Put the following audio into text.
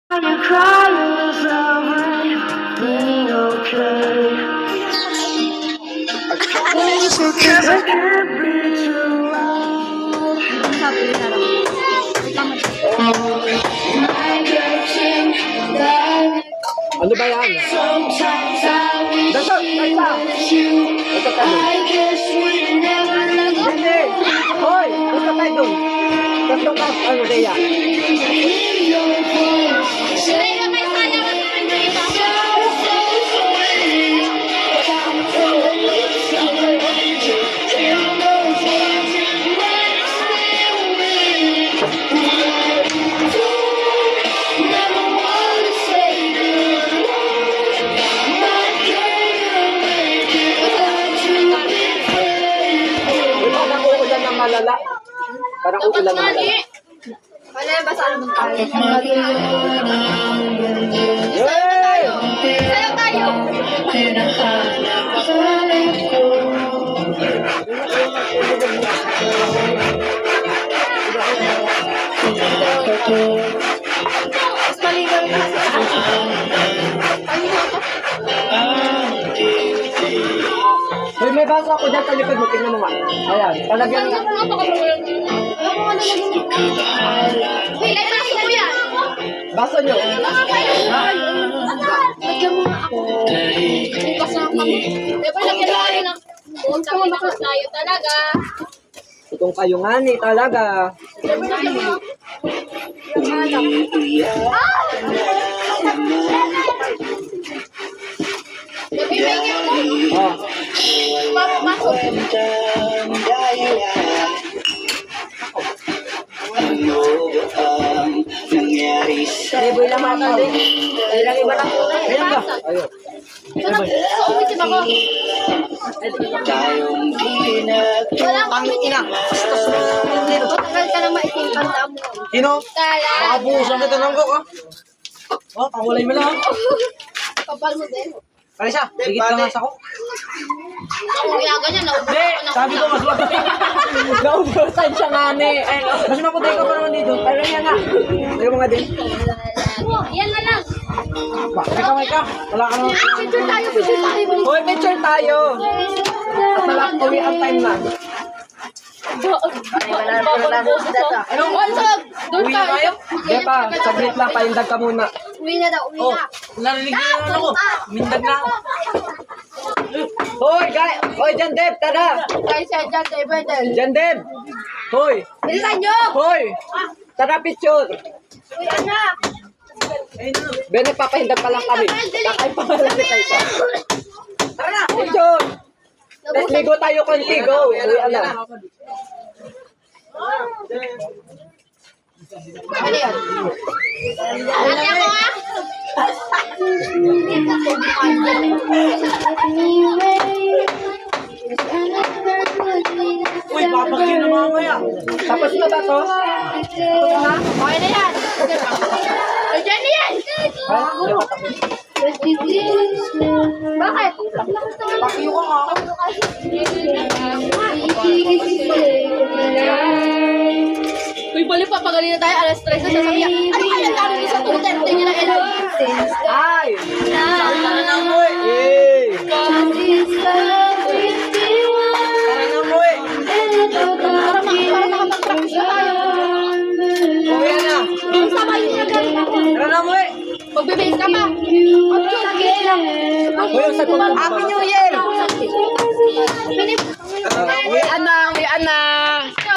You cry is everything okay? I can't be too loud. My girlfriend, Ano ba yan? sometimes I wish Dasal, she dasal. was you. I guess we never Hindi! Hoy! Basta tayo dun! Basta ka, ano kaya? in your voice. Say Parang uulan ng malala. Parang uulan ng malala. Wala yung basa naman tayo. Hey! Sayo tayo! Mas maligaw na Hoy, may baso ako dyan sa likod mo. Tingnan mo nga. Ayan. Palagyan nga. Wait, ay baso ko yan! Baso nyo. Lagyan mo nga ako. Bukas na kami. Diba lagyan mo rin ng utang na tayo talaga. Itong kayo nga ni talaga. Diba lagyan mo? Ibigyan mo. Oh. Baso. Liboy lang mga tali. Ay, lang iba lang. Ayan ba? Ayun. Sa umitim ako. Wala akong umitim. Matagal ka na maitim. Tanda mo. Sino? Tala. Nakabuhusan na tanong ko, ah. Oh, pangulay mo lang. Kapal mo din. Kalisa, higit ka nga sa ko. Ako ginaganyan. Hindi, sabi ko mas mabuti. Naubusan siya nga ni. Ay, mas mabuti ka pa naman dito. Pero yan nga. Ayaw mga din. Yan na lang. May ka. Wala ka naman. Picture tayo. Picture tayo. Hoy, picture tayo. At malaki ang time na. Anong bansag? Doon Uwi ka. na tayo? Hindi pa, saglit lang. Paindag ka muna. Uwi na daw. Uwi Oh, na. narinig niyo naman ako. Mindag na ako. Hoy, guys. Hoy, Jan Deb, tara. Guys, dyan tayo. Pwede. Jan Deb. Hoy. Bilisan nyo. Hoy. Tara, picture. Uwi na. Ben, nagpapahindag pa lang kami. Kakain pa lang si Kaisa. Tara na, picture. Let's ligo tayo konti. Go. Uwi, ano. Ano yan? Ate ako ah. Uy, babagyan na mamaya. Tapos na ba to? Okay na yan. Ay, dyan na yan. Bakit? Pakiyo ka nga. Uy, balik pa. Pagaling na tayo. Alas 3 na sasabihan. Ano kaya namin sa tutor? Tingnan na yan. Ay! Tara na mo eh. Eh! Tara na mo eh. Para makapag-practice na tayo. Uwi na. Ang sama yung ginagawa natin. Tara na mo eh. Magbe-base ka pa. Mag-base lang. Uy, sa Happy New Year! Pinip. Uwi na.